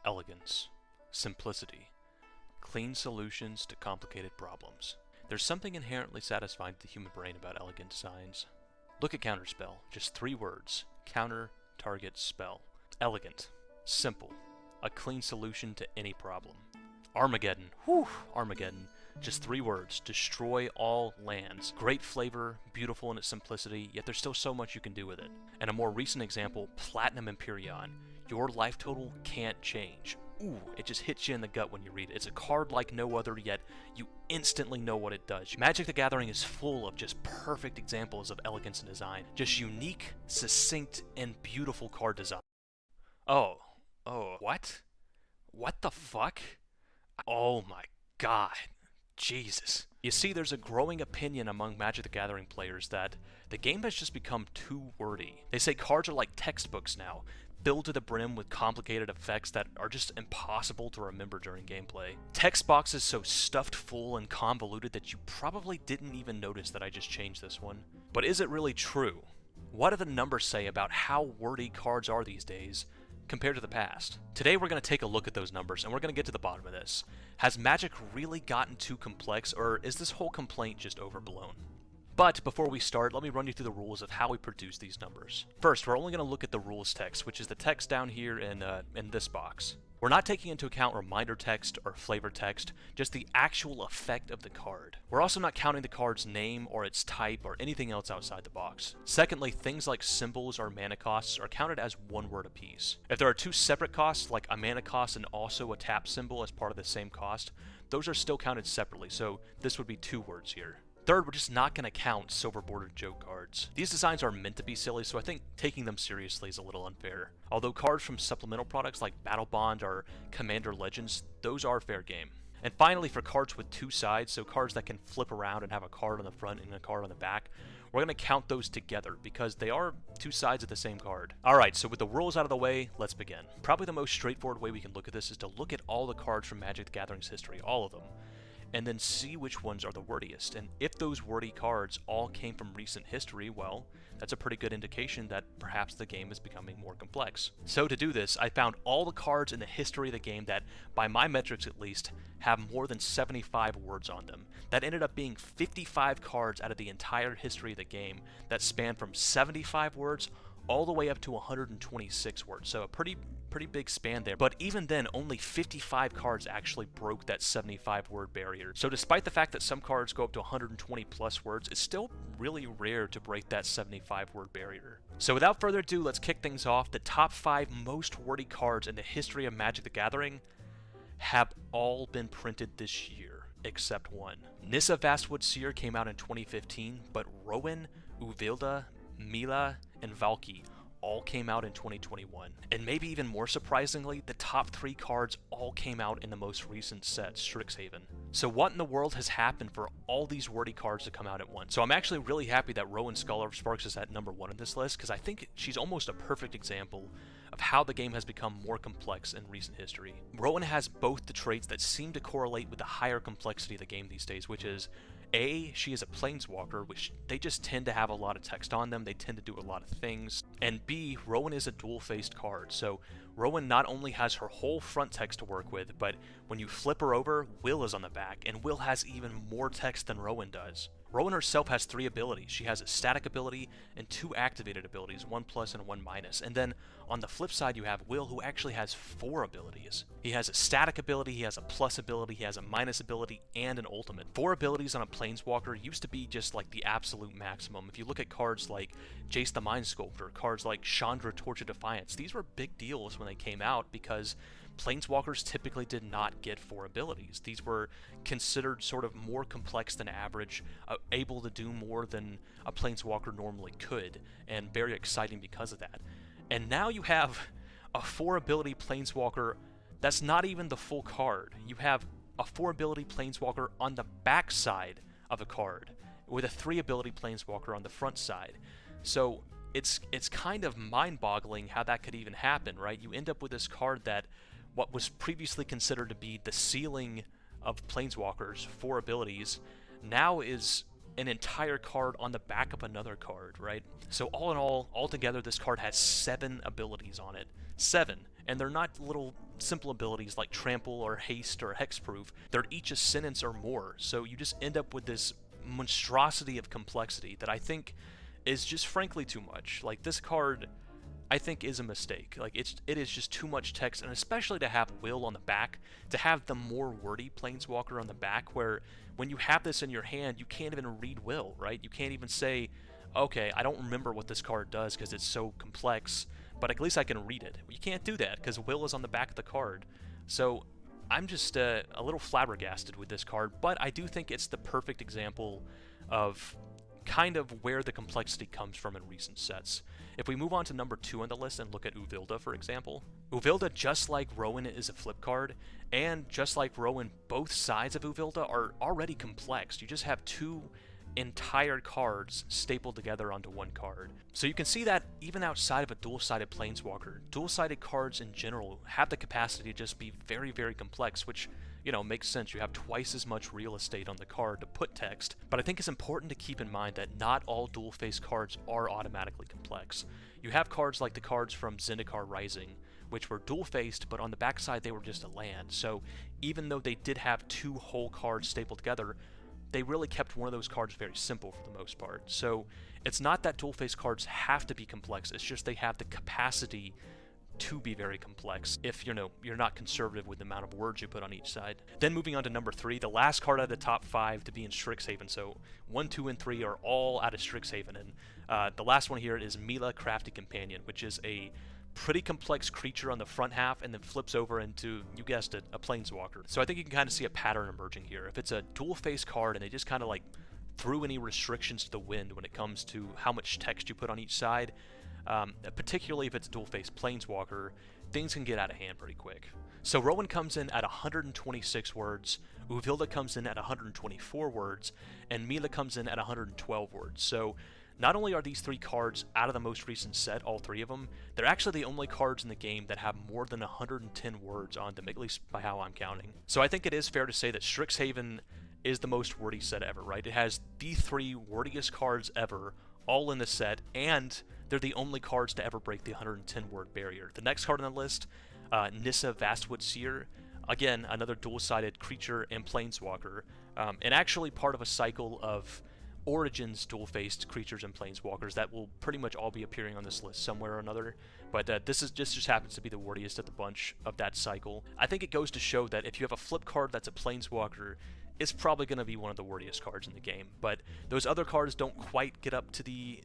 elegance, simplicity, clean solutions to complicated problems. There's something inherently satisfying to the human brain about elegant designs. Look at Counterspell, just 3 words: counter, target, spell. Elegant, simple, a clean solution to any problem. Armageddon, whew, Armageddon, just 3 words: destroy all lands. Great flavor, beautiful in its simplicity, yet there's still so much you can do with it. And a more recent example, Platinum Empyrean. Your life total can't change. Ooh, it just hits you in the gut when you read it. It's a card like no other, yet you instantly know what it does. Magic the Gathering is full of just perfect examples of elegance and design. Just unique, succinct, and beautiful card design. Oh, what? What the fuck? Oh my god. Jesus. You see, there's a growing opinion among Magic the Gathering players that the game has just become too wordy. They say cards are like textbooks now, filled to the brim with complicated effects that are just impossible to remember during gameplay. Text boxes so stuffed full and convoluted that you probably didn't even notice that I just changed this one. But is it really true? What do the numbers say about how wordy cards are these days compared to the past? Today we're going to take a look at those numbers and we're going to get to the bottom of this. Has Magic really gotten too complex, or is this whole complaint just overblown? But before we start, let me run you through the rules of how we produce these numbers. First, we're only going to look at the rules text, which is the text down here in this box. We're not taking into account reminder text or flavor text, just the actual effect of the card. We're also not counting the card's name or its type or anything else outside the box. Secondly, things like symbols or mana costs are counted as 1 word apiece. If there are 2 separate costs, like a mana cost and also a tap symbol as part of the same cost, those are still counted separately, so this would be 2 words here. Third, we're just not going to count silver-bordered joke cards. These designs are meant to be silly, so I think taking them seriously is a little unfair. Although cards from supplemental products like Battle Bond or Commander Legends, those are fair game. And finally, for cards with 2 sides, so cards that can flip around and have a card on the front and a card on the back, we're going to count those together because they are 2 sides of the same card. Alright, so with the rules out of the way, let's begin. Probably the most straightforward way we can look at this is to look at all the cards from Magic the Gathering's history, all of them, and then see which ones are the wordiest. And if those wordy cards all came from recent history, well, that's a pretty good indication that perhaps the game is becoming more complex. So to do this, I found all the cards in the history of the game that, by my metrics at least, have more than 75 words on them. That ended up being 55 cards out of the entire history of the game that span from 75 words all the way up to 126 words. So a pretty big span there. But even then, only 55 cards actually broke that 75 word barrier. So despite the fact that some cards go up to 120 plus words, it's still really rare to break that 75 word barrier. So without further ado, let's kick things off. The top 5 most wordy cards in the history of Magic the Gathering have all been printed this year, except one. Nissa Vastwood Seer came out in 2015, but Rowan, Uvilda, Mila, and Valky all came out in 2021. And maybe even more surprisingly, the top 3 cards all came out in the most recent set, Strixhaven. So what in the world has happened for all these wordy cards to come out at once? So I'm actually really happy that Rowan Scholar of Sparks is at number 1 on this list, because I think she's almost a perfect example of how the game has become more complex in recent history. Rowan has both the traits that seem to correlate with the higher complexity of the game these days, which is A, she is a planeswalker, which they just tend to have a lot of text on them, they tend to do a lot of things, and B, Rowan is a dual-faced card, so Rowan not only has her whole front text to work with, but when you flip her over, Will is on the back, and Will has even more text than Rowan does. Rowan herself has 3 abilities. She has a static ability and 2 activated abilities, 1 plus and 1 minus. And then on the flip side, you have Will, who actually has 4 abilities. He has a static ability, he has a plus ability, he has a minus ability, and an ultimate. 4 abilities on a planeswalker used to be just like the absolute maximum. If you look at cards like Jace the Mind Sculptor, cards like Chandra Torch of Defiance, these were big deals when they came out because planeswalkers typically did not get 4 abilities. These were considered sort of more complex than average, able to do more than a planeswalker normally could, and very exciting because of that. And now you have a 4 ability planeswalker that's not even the full card. You have a 4 ability planeswalker on the back side of a card, with a 3 ability planeswalker on the front side. So it's kind of mind-boggling how that could even happen, right? You end up with this card that what was previously considered to be the ceiling of planeswalkers, 4 abilities, now is an entire card on the back of another card, right? So all in all, altogether, this card has 7 abilities on it. 7. and they're not little simple abilities like trample or haste or hexproof. They're each a sentence or more, so you just end up with this monstrosity of complexity that I think is just frankly too much. Like, this card, I think, is a mistake. Like, it is just too much text, and especially to have Will on the back, to have the more wordy Planeswalker on the back, where when you have this in your hand, you can't even read Will, right? You can't even say, okay, I don't remember what this card does because it's so complex, but at least I can read it. You can't do that because Will is on the back of the card. So I'm just a little flabbergasted with this card, but I do think it's the perfect example of kind of where the complexity comes from in recent sets. If we move on to number 2 on the list and look at Uvilda, for example, Uvilda, just like Rowan, is a flip card, and just like Rowan, both sides of Uvilda are already complex. You just have 2 entire cards stapled together onto one card. So you can see that even outside of a dual-sided Planeswalker, dual-sided cards in general have the capacity to just be very, very complex, which, you know, makes sense. You have twice as much real estate on the card to put text, but I think it's important to keep in mind that not all dual-face cards are automatically complex. You have cards like the cards from Zendikar Rising, which were dual-faced, but on the backside they were just a land. So even though they did have 2 whole cards stapled together, they really kept one of those cards very simple for the most part. So it's not that dual-face cards have to be complex, it's just they have the capacity to be very complex if, you know, you're not conservative with the amount of words you put on each side. Then moving on to number 3, the last card out of the top 5 to be in Strixhaven. So 1, 2, and 3 are all out of Strixhaven, and the last one here is Mila, Crafty Companion, which is a pretty complex creature on the front half and then flips over into, you guessed it, a Planeswalker. So I think you can kind of see a pattern emerging here. If it's a dual-face card and they just kind of like threw any restrictions to the wind when it comes to how much text you put on each side, particularly if it's a dual-face Planeswalker, things can get out of hand pretty quick. So Rowan comes in at 126 words, Uvilda comes in at 124 words, and Mila comes in at 112 words. So not only are these 3 cards out of the most recent set, all 3 of them, they're actually the only cards in the game that have more than 110 words on them, at least by how I'm counting. So I think it is fair to say that Strixhaven is the most wordy set ever, right? It has the 3 wordiest cards ever, all in the set, and they're the only cards to ever break the 110 word barrier. The next card on the list, Nissa, Vastwood Seer, again, another dual-sided creature and Planeswalker, and actually part of a cycle of Origins dual-faced creatures and Planeswalkers that will pretty much all be appearing on this list somewhere or another, but this just happens to be the wordiest of the bunch of that cycle. I think it goes to show that if you have a flip card that's a Planeswalker, it's probably going to be one of the wordiest cards in the game, but those other cards don't quite get up to the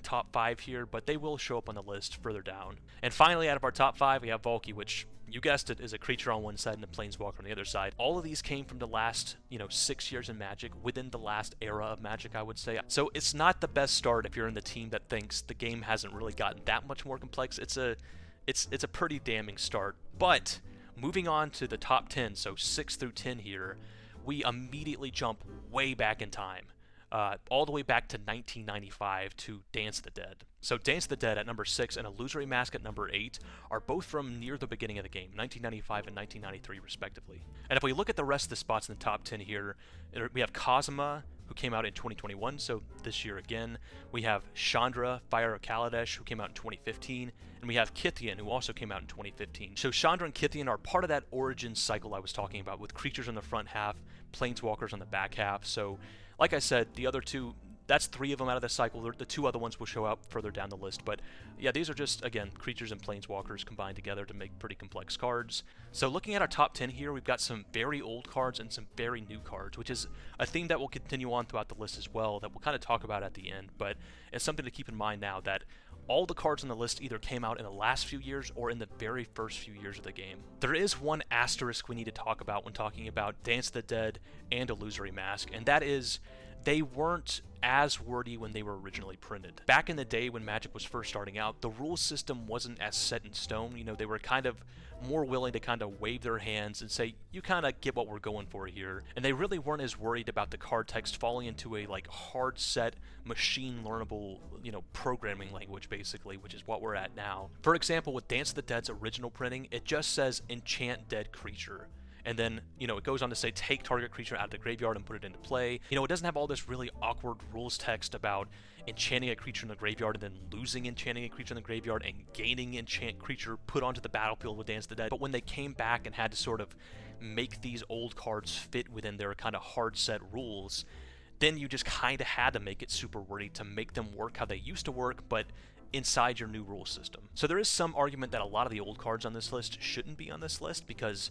top 5 here, but they will show up on the list further down. And finally, out of our top 5, we have Valki, which, you guessed it, is a creature on one side and a Planeswalker on the other side. All of these came from the last, 6 years in Magic, within the last era of Magic, I would say. So it's not the best start if you're in the team that thinks the game hasn't really gotten that much more complex. It's a pretty damning start. But moving on to the top 10, so 6 through 10 here, we immediately jump way back in time, all the way back to 1995 to Dance of the Dead. So Dance of the Dead at number 6 and Illusory Mask at number 8 are both from near the beginning of the game, 1995 and 1993 respectively. And if we look at the rest of the spots in the top 10 here, we have Cosma, who came out in 2021, so this year again. We have Chandra, Fire of Kaladesh, who came out in 2015, and we have Kythian, who also came out in 2015. So Chandra and Kythian are part of that origin cycle I was talking about, with creatures on the front half, Planeswalkers on the back half. So, like I said, the other 2, that's 3 of them out of the cycle. The 2 other ones will show up further down the list, but yeah, these are just, again, creatures and Planeswalkers combined together to make pretty complex cards. So looking at our top 10 here, we've got some very old cards and some very new cards, which is a theme that will continue on throughout the list as well, that we'll kind of talk about at the end, but it's something to keep in mind now that all the cards on the list either came out in the last few years or in the very first few years of the game. There is one asterisk we need to talk about when talking about Dance of the Dead and Illusory Mask, and that is they weren't as wordy when they were originally printed. Back in the day when Magic was first starting out, the rule system wasn't as set in stone. They were kind of more willing to kind of wave their hands and say, you kind of get what we're going for here. And they really weren't as worried about the card text falling into a hard set, machine learnable, programming language basically, which is what we're at now. For example, with Dance of the Dead's original printing, it just says enchant dead creature. and then, it goes on to say take target creature out of the graveyard and put it into play. It doesn't have all this really awkward rules text about enchanting a creature in the graveyard and then losing enchanting a creature in the graveyard and gaining enchant creature put onto the battlefield with Dance the Dead. But when they came back and had to sort of make these old cards fit within their kind of hard set rules, then you just kind of had to make it super wordy to make them work how they used to work, but inside your new rule system. So there is some argument that a lot of the old cards on this list shouldn't be on this list because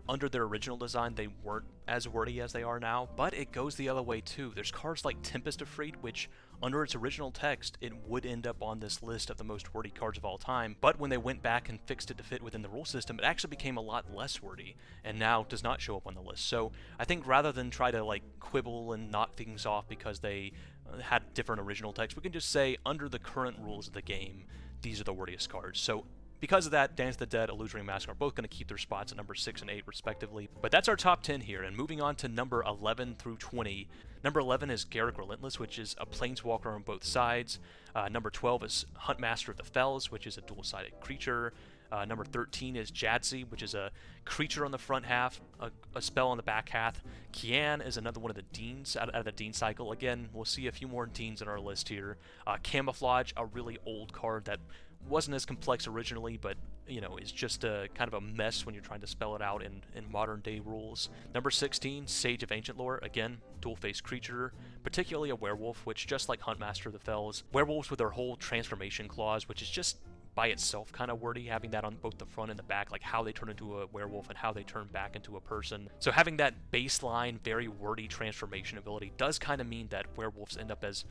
under their original design they weren't as wordy as they are now, but it goes the other way too. There's cards like Tempest of Freed, which under its original text it would end up on this list of the most wordy cards of all time, but when they went back and fixed it to fit within the rule system, it actually became a lot less wordy and now does not show up on the list. So I think rather than try to like quibble and knock things off because they had different original text, we can just say under the current rules of the game, these are the wordiest cards. So because of that, Dance the Dead, Illusory Mask are both going to keep their spots at number 6 and 8 respectively. But that's our top 10 here, and moving on to number 11 through 20. Number 11 is Garrick Relentless, which is a Planeswalker on both sides. Number 12 is Huntmaster of the Fels, which is a dual-sided creature. Number 13 is Jadzi, which is a creature on the front half, a spell on the back half. Kian is another one of the Deans out of the Dean cycle. Again, we'll see a few more Deans on our list here. Camouflage, a really old card that wasn't as complex originally, but is just a kind of a mess when you're trying to spell it out in modern day rules. Number 16, Sage of Ancient Lore, again, dual-faced creature, particularly a werewolf, which just like Huntmaster of the Fells, werewolves with their whole transformation clause, which is just by itself kind of wordy, having that on both the front and the back, like how they turn into a werewolf and how they turn back into a person. So having that baseline, very wordy transformation ability does kind of mean that werewolves end up as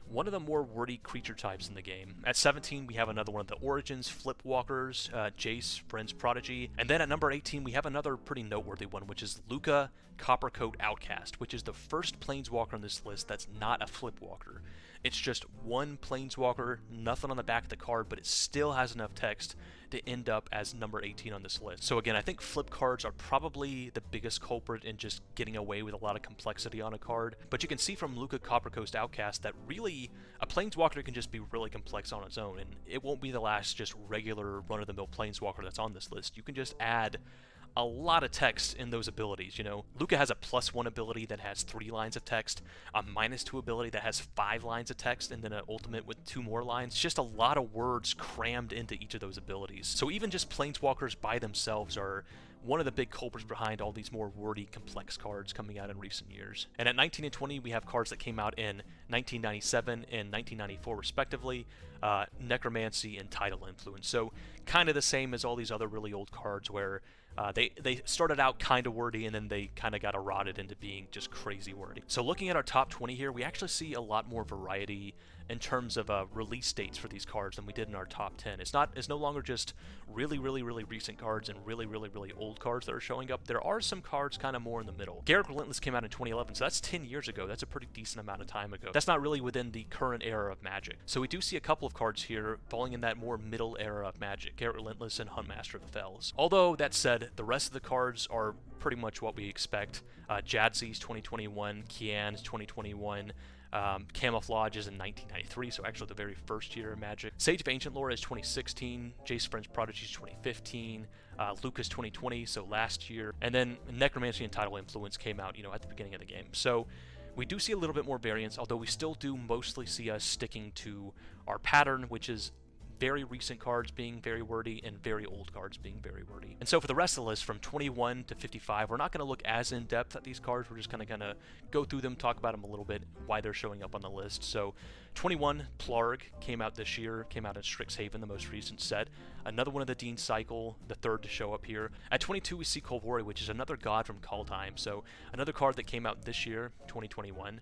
one of the more wordy creature types in the game. At 17, we have another one of the Origins Flipwalkers, Jace, Friend's Prodigy. And then at number 18, we have another pretty noteworthy one, which is Luca, Coppercoat, Outcast, which is the first Planeswalker on this list that's not a Flipwalker. It's just one Planeswalker, nothing on the back of the card, but it still has enough text to end up as number 18 on this list. So again, I think flip cards are probably the biggest culprit in just getting away with a lot of complexity on a card. But you can see from Luca, Coppercoat, Outcast that really a Planeswalker can just be really complex on its own, and it won't be the last just regular run-of-the-mill Planeswalker that's on this list. You can just add a lot of text in those abilities. Luca has a +1 ability that has 3 lines of text, a -2 ability that has 5 lines of text, and then an ultimate with 2 more lines. It's just a lot of words crammed into each of those abilities. So even just Planeswalkers by themselves are one of the big culprits behind all these more wordy, complex cards coming out in recent years. And at 19 and 20, we have cards that came out in 1997 and 1994 respectively, Necromancy and Tidal Influence. So kind of the same as all these other really old cards where they started out kind of wordy and then they kind of got eroded into being just crazy wordy. So looking at our top 20 here, we actually see a lot more variety in terms of release dates for these cards than we did in our top 10. It's no longer just really recent cards and really old cards that are showing up. There are some cards kind of more in the middle. Garrick Relentless came out in 2011, so that's 10 years ago. That's a pretty decent amount of time ago. That's not really within the current era of Magic. So we do see a couple of cards here falling in that more middle era of Magic, Garrick Relentless and Huntmaster of the Fells. Although, that said, the rest of the cards are pretty much what we expect. Jadzi's 2021, Kian's 2021, Camouflage is in 1993, so actually the very first year of Magic. Sage of Ancient Lore is 2016, Jace Friend's Prodigy is 2015, Luca's 2020, so last year, and then Necromancy and Tidal Influence came out, at the beginning of the game. So we do see a little bit more variance, although we still do mostly see us sticking to our pattern, which is very recent cards being very wordy and very old cards being very wordy. And so for the rest of the list, from 21 to 55, we're not going to look as in-depth at these cards. We're just going to go through them, talk about them a little bit, why they're showing up on the list. So 21, Plarg, came out this year, came out in Strixhaven, the most recent set. Another one of the Dean cycle, the third to show up here. At 22, we see Kolvori, which is another god from Kaldheim. So another card that came out this year, 2021.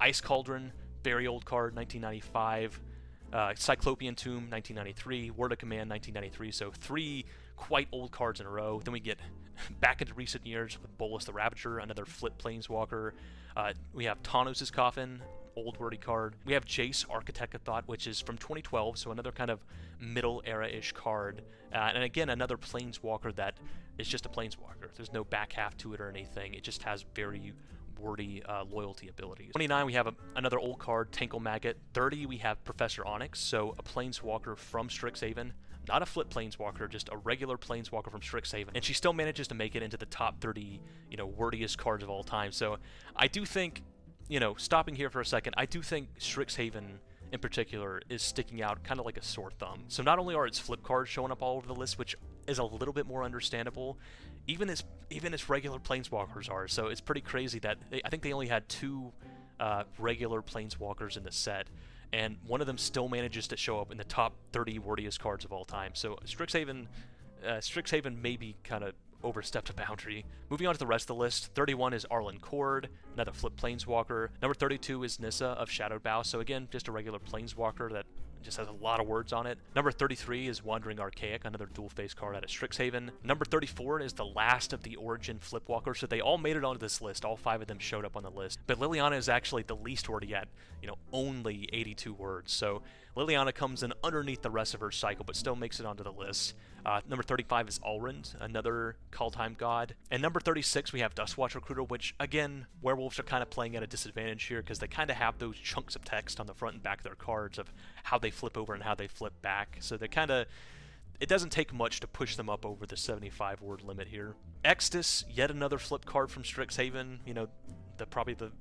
Ice Cauldron, very old card, 1995. Cyclopean Tomb, 1993, Word of Command, 1993, so 3 quite old cards in a row. Then we get back into recent years with Bolas the Ravager, another flip Planeswalker. We have Thanos' Coffin, old wordy card. We have Jace, Architect of Thought, which is from 2012, so another kind of middle era-ish card. And again, another Planeswalker that is just a Planeswalker. There's no back half to it or anything. It just has very wordy loyalty abilities. 29, we have another old card, Tankle Maggot. 30, we have Professor Onyx, so a Planeswalker from Strixhaven, not a flip planeswalker, just a regular planeswalker from Strixhaven, and she still manages to make it into the top 30, wordiest cards of all time. So I do think, stopping here for a second, I do think Strixhaven in particular is sticking out kind of like a sore thumb. So not only are its flip cards showing up all over the list, which is a little bit more understandable, even its regular planeswalkers are. So it's pretty crazy that I think they only had 2 regular planeswalkers in the set, and one of them still manages to show up in the top 30 wordiest cards of all time. So Strixhaven maybe kind of overstepped a boundary. Moving on to the rest of the list, 31 is Arlen Cord, another flip planeswalker. Number 32 is Nissa of Shadowed Bow, so again, just a regular planeswalker that just has a lot of words on it. Number 33 is Wandering Archaic, another dual-face card out of Strixhaven. Number 34 is the last of the Origin Flipwalkers, so they all made it onto this list. All 5 of them showed up on the list. But Liliana is actually the least wordy at, only 82 words. So Liliana comes in underneath the rest of her cycle, but still makes it onto the list. Number 35 is Alrund, another Call-Time God. And number 36, we have Dustwatch Recruiter, which, again, werewolves are kind of playing at a disadvantage here because they kind of have those chunks of text on the front and back of their cards of how they flip over and how they flip back. So they kind of... It doesn't take much to push them up over the 75-word limit here. Extus, yet another flip card from Strixhaven, probably the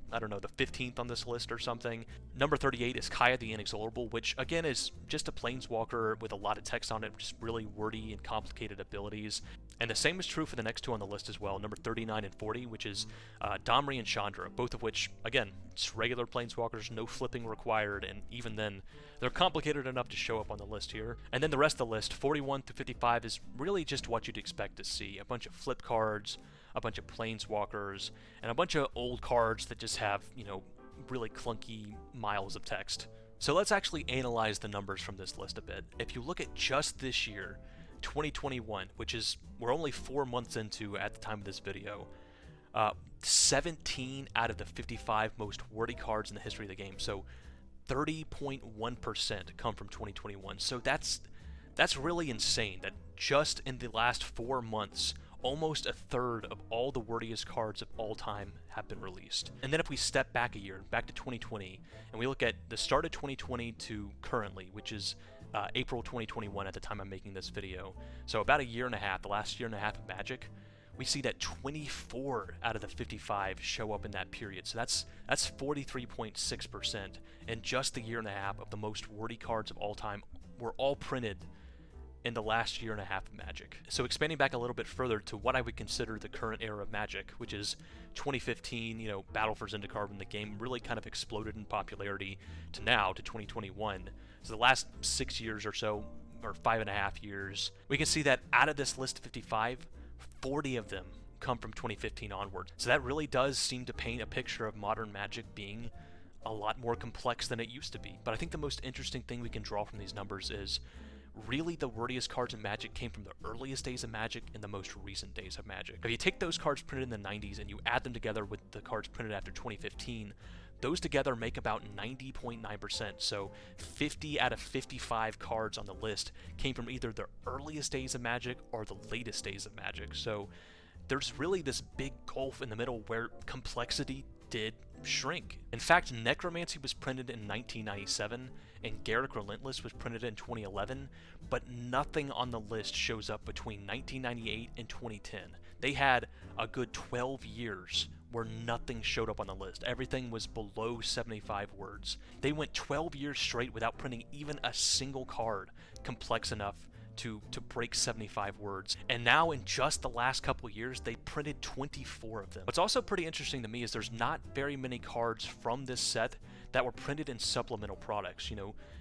15th on this list or something. Number 38 is Kaya the Inexorable, which again is just a planeswalker with a lot of text on it, just really wordy and complicated abilities. And the same is true for the next 2 on the list as well, number 39 and 40, which is Domri and Chandra, both of which, again, just regular planeswalkers, no flipping required, and even then, they're complicated enough to show up on the list here. And then the rest of the list, 41 through 55, is really just what you'd expect to see. A bunch of flip cards, a bunch of planeswalkers, and a bunch of old cards that just have, really clunky miles of text. So let's actually analyze the numbers from this list a bit. If you look at just this year, 2021, which is, we're only 4 months into at the time of this video, 17 out of the 55 most wordy cards in the history of the game, so 30.1% come from 2021. So that's really insane that just in the last 4 months, almost a third of all the wordiest cards of all time have been released. And then if we step back a year, back to 2020, and we look at the start of 2020 to currently, which is April 2021 at the time I'm making this video, so about a year and a half, the last year and a half of Magic, we see that 24 out of the 55 show up in that period. So that's 43.6%, and just the year and a half of the most wordy cards of all time were all printed in the last year and a half of Magic. So expanding back a little bit further to what I would consider the current era of Magic, which is 2015, Battle for Zendikar, when the game really kind of exploded in popularity, to now, to 2021. So the last 6 years or so, or 5.5 years, we can see that out of this list of 55, 40 of them come from 2015 onward. So that really does seem to paint a picture of modern Magic being a lot more complex than it used to be. But I think the most interesting thing we can draw from these numbers is really the wordiest cards in Magic came from the earliest days of Magic and the most recent days of Magic. If you take those cards printed in the 90s and you add them together with the cards printed after 2015, those together make about 90.9%, so 50 out of 55 cards on the list came from either the earliest days of Magic or the latest days of Magic. So there's really this big gulf in the middle where complexity did shrink. In fact, Necromancy was printed in 1997 and Garrick Relentless was printed in 2011, but nothing on the list shows up between 1998 and 2010. They had a good 12 years where nothing showed up on the list. Everything was below 75 words. They went 12 years straight without printing even a single card complex enough to break 75 words. And now in just the last couple years, they printed 24 of them. What's also pretty interesting to me is there's not very many cards from this set that were printed in supplemental products,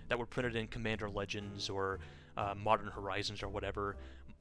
that were printed in Commander Legends or Modern Horizons or whatever.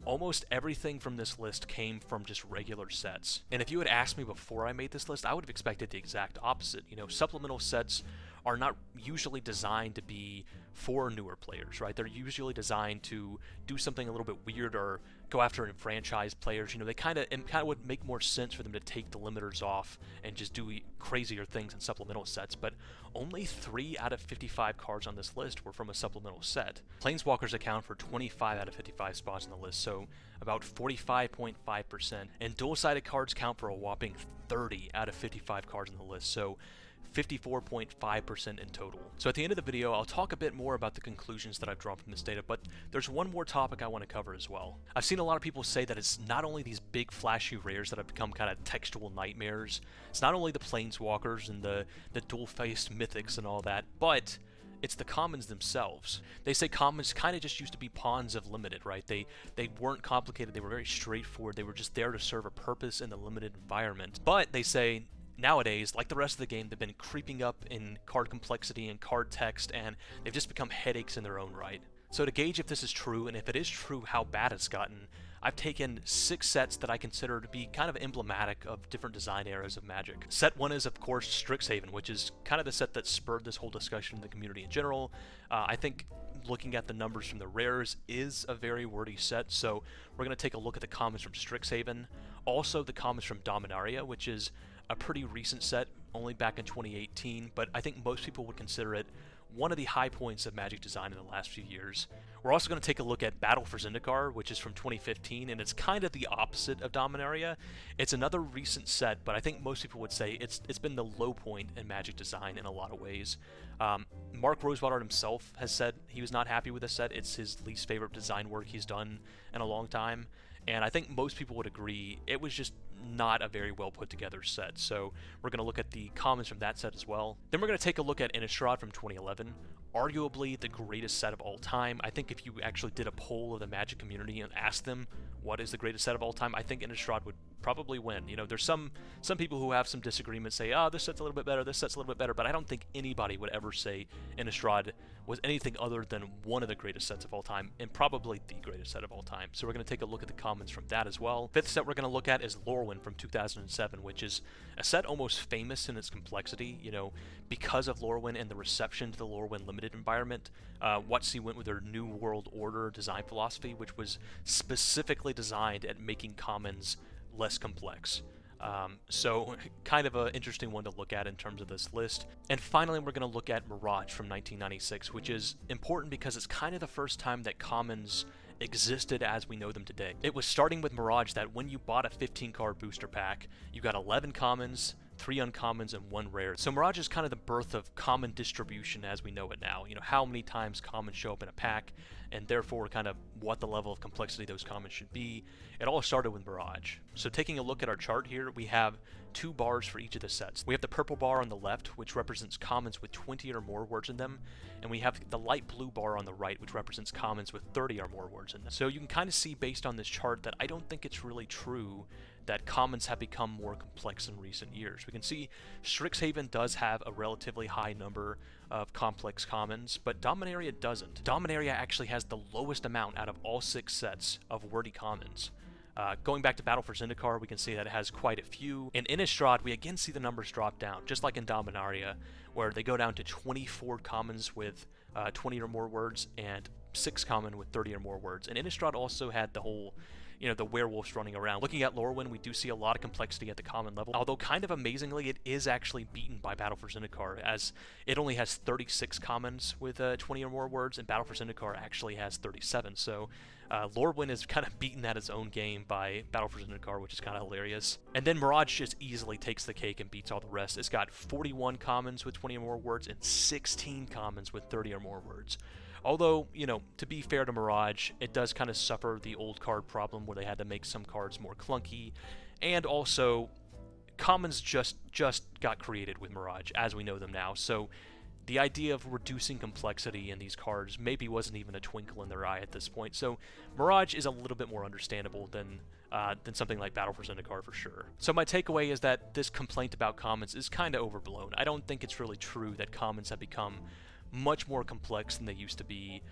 Almost everything from this list came from just regular sets. And if you had asked me before I made this list, I would have expected the exact opposite. Supplemental sets are not usually designed to be for newer players, right? They're usually designed to do something a little bit weird or go after enfranchised players. It kind of would make more sense for them to take the limiters off and just do crazier things in supplemental sets. But only 3 out of 55 cards on this list were from a supplemental set. Planeswalkers account for 25 out of 55 spots on the list, so about 45.5%. And dual-sided cards count for a whopping 30 out of 55 cards on the list, so 54.5% in total. So at the end of the video, I'll talk a bit more about the conclusions that I've drawn from this data, but there's one more topic I want to cover as well. I've seen a lot of people say that it's not only these big flashy rares that have become kind of textual nightmares, it's not only the planeswalkers and the dual-faced mythics and all that, but it's the commons themselves. They say commons kind of just used to be pawns of limited, right? They weren't complicated, they were very straightforward, they were just there to serve a purpose in the limited environment. But they say nowadays, like the rest of the game, they've been creeping up in card complexity and card text, and they've just become headaches in their own right. So to gauge if this is true, and if it is true, how bad it's gotten, I've taken 6 sets that I consider to be kind of emblematic of different design eras of Magic. Set 1 is, of course, Strixhaven, which is kind of the set that spurred this whole discussion in the community in general. I think looking at the numbers from the rares is a very wordy set, so we're going to take a look at the commons from Strixhaven. Also, the commons from Dominaria, which is a pretty recent set, only back in 2018, but I think most people would consider it one of the high points of Magic design in the last few years. We're also going to take a look at Battle for Zendikar, which is from 2015, and it's kind of the opposite of Dominaria. It's another recent set, but I think most people would say it's been the low point in Magic design in a lot of ways. Mark Rosewater himself has said he was not happy with this set. It's his least favorite design work he's done in a long time, and I think most people would agree it was just not a very well put together set. So we're going to look at the commons from that set as well. Then we're going to take a look at Innistrad from 2011, arguably the greatest set of all time. I think if you actually did a poll of the Magic community and asked them what is the greatest set of all time, I think Innistrad would probably win. You know, there's some people who have some disagreements, say, oh, this set's a little bit better, this set's a little bit better, but I don't think anybody would ever say Innistrad was anything other than one of the greatest sets of all time, and probably the greatest set of all time. So we're going to take a look at the commons from that as well. Fifth set we're going to look at is Lorwyn from 2007, which is a set almost famous in its complexity, you know, because of Lorwyn and the reception to the Lorwyn limited environment. WotC went with their New World Order design philosophy, which was specifically designed at making commons less complex. So kind of an interesting one to look at in terms of this list. And finally, we're going to look at Mirage from 1996, which is important because it's kind of the first time that commons existed as we know them today. It was starting with Mirage that when you bought a 15-card booster pack, you got 11 commons, 3 uncommons, and 1 rare. So Mirage is kind of the birth of common distribution as we know it now. You know, how many times commons show up in a pack, and therefore kind of what the level of complexity those commons should be. It all started with Mirage. So taking a look at our chart here, we have 2 bars for each of the sets. We have the purple bar on the left, which represents commons with 20 or more words in them, and we have the light blue bar on the right, which represents commons with 30 or more words in them. So you can kind of see based on this chart that I don't think it's really true that commons have become more complex in recent years. We can see Strixhaven does have a relatively high number of complex commons, but Dominaria doesn't. Dominaria actually has the lowest amount out of all 6 sets of wordy commons. Going back to Battle for Zendikar, we can see that it has quite a few. In Innistrad, we again see the numbers drop down, just like in Dominaria, where they go down to 24 commons with 20 or more words, and 6 common with 30 or more words. And Innistrad also had the whole, you know, the werewolves running around. Looking at Lorwyn, we do see a lot of complexity at the common level, although kind of amazingly, it is actually beaten by Battle for Zendikar, as it only has 36 commons with 20 or more words, and Battle for Zendikar actually has 37. So Lorwyn is kind of beaten at its own game by Battle for Zendikar, which is kind of hilarious. And then Mirage just easily takes the cake and beats all the rest. It's got 41 commons with 20 or more words, and 16 commons with 30 or more words. Although, you know, to be fair to Mirage, it does kind of suffer the old card problem where they had to make some cards more clunky, and also commons just got created with Mirage as we know them now, so the idea of reducing complexity in these cards maybe wasn't even a twinkle in their eye at this point. So Mirage is a little bit more understandable than something like Battle for Zendikar for sure. So my takeaway is that this complaint about commons is kind of overblown. I don't think it's really true that commons have become much more complex than they used to be,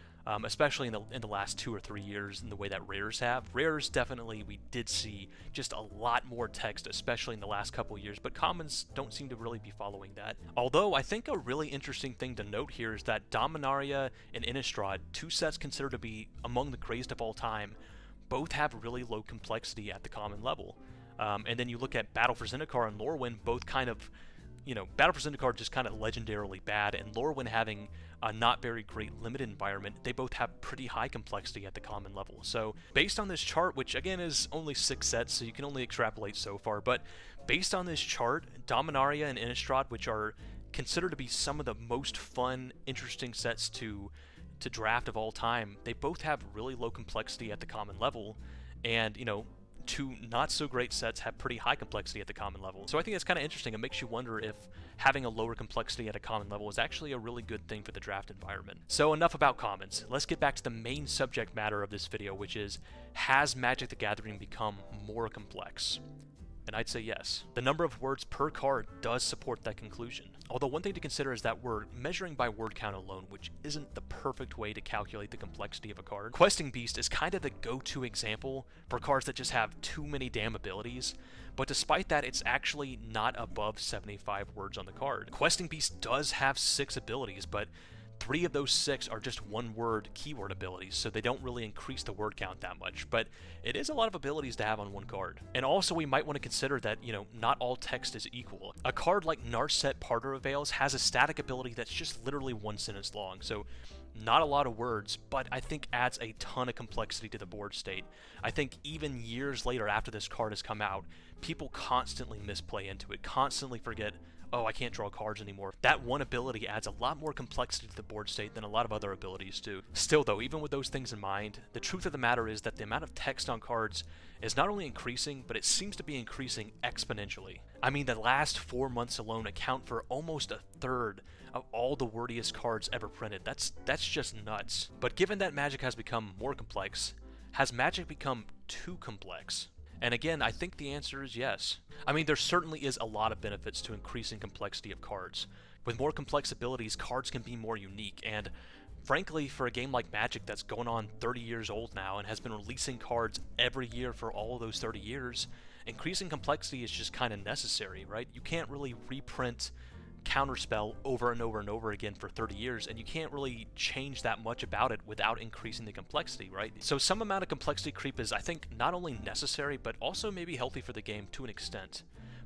especially in the last 2 or 3 years in the way that rares have. Rares, definitely, we did see just a lot more text, especially in the last couple years, but commons don't seem to really be following that. Although, I think a really interesting thing to note here is that Dominaria and Innistrad, 2 sets considered to be among the greatest of all time, both have really low complexity at the common level. And then you look at Battle for Zendikar and Lorwyn, both kind of, you know, Battle for Zendikar just kind of legendarily bad, and Lorwyn having a not very great limited environment, they both have pretty high complexity at the common level. So based on this chart, which again is only 6 sets, so you can only extrapolate so far, but based on this chart, Dominaria and Innistrad, which are considered to be some of the most fun, interesting sets to draft of all time, they both have really low complexity at the common level, and, you know, two not so great sets have pretty high complexity at the common level. So I think that's kind of interesting. It makes you wonder if having a lower complexity at a common level is actually a really good thing for the draft environment. So enough about commons. Let's get back to the main subject matter of this video, which is, has Magic the Gathering become more complex? And I'd say yes. The number of words per card does support that conclusion. Although one thing to consider is that we're measuring by word count alone, which isn't the perfect way to calculate the complexity of a card. Questing Beast is kind of the go-to example for cards that just have too many damn abilities, but despite that, it's actually not above 75 words on the card. Questing Beast does have 6 abilities, but 3 of those 6 are just one-word keyword abilities, so they don't really increase the word count that much, but it is a lot of abilities to have on one card. And also, we might want to consider that, you know, not all text is equal. A card like Narset Parter of Veils has a static ability that's just literally 1 sentence long, so not a lot of words, but I think adds a ton of complexity to the board state. I think even years later after this card has come out, people constantly misplay into it, constantly forget, oh, I can't draw cards anymore. That one ability adds a lot more complexity to the board state than a lot of other abilities do. Still though, even with those things in mind, the truth of the matter is that the amount of text on cards is not only increasing, but it seems to be increasing exponentially. I mean, the last 4 months alone account for almost a third of all the wordiest cards ever printed. That's just nuts. But given that Magic has become more complex, has Magic become too complex? And again, I think the answer is yes. I mean, there certainly is a lot of benefits to increasing complexity of cards. With more complex abilities, cards can be more unique, and frankly, for a game like Magic that's going on 30 years old now and has been releasing cards every year for all of those 30 years, increasing complexity is just kind of necessary, right? You can't really reprint Counterspell over and over and over again for 30 years, and you can't really change that much about it without increasing the complexity, right? So some amount of complexity creep is, I think, not only necessary, but also maybe healthy for the game to an extent.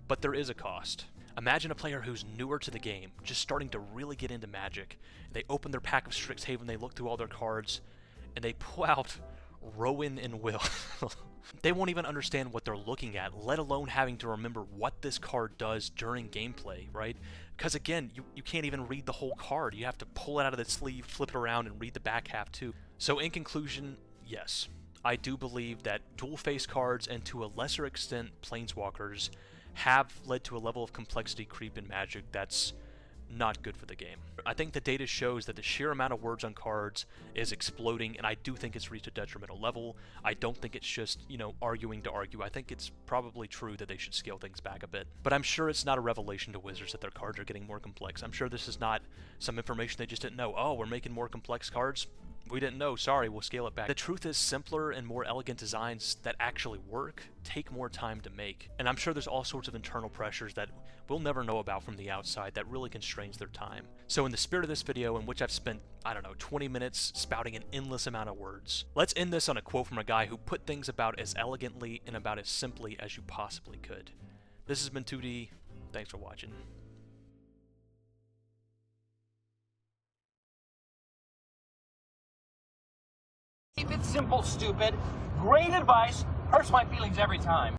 But there is a cost. Imagine a player who's newer to the game, just starting to really get into Magic. They open their pack of Strixhaven, they look through all their cards, and they pull out Rowan and Will. They won't even understand what they're looking at, let alone having to remember what this card does during gameplay, right? Because again, you can't even read the whole card. You have to pull it out of the sleeve, flip it around, and read the back half too. So in conclusion, yes, I do believe that dual-face cards, and to a lesser extent Planeswalkers, have led to a level of complexity creep in Magic that's not good for the game. I think the data shows that the sheer amount of words on cards is exploding, and I do think it's reached a detrimental level. I don't think it's just, you know, arguing to argue. I think it's probably true that they should scale things back a bit. But I'm sure it's not a revelation to Wizards that their cards are getting more complex. I'm sure this is not some information they just didn't know. Oh, we're making more complex cards? We didn't know, sorry, we'll scale it back. The truth is, simpler and more elegant designs that actually work take more time to make. And I'm sure there's all sorts of internal pressures that we'll never know about from the outside that really constrains their time. So in the spirit of this video, in which I've spent, I don't know, 20 minutes spouting an endless amount of words, let's end this on a quote from a guy who put things about as elegantly and about as simply as you possibly could. This has been 2D. Thanks for watching. Keep it simple, stupid. Great advice. Hurts my feelings every time.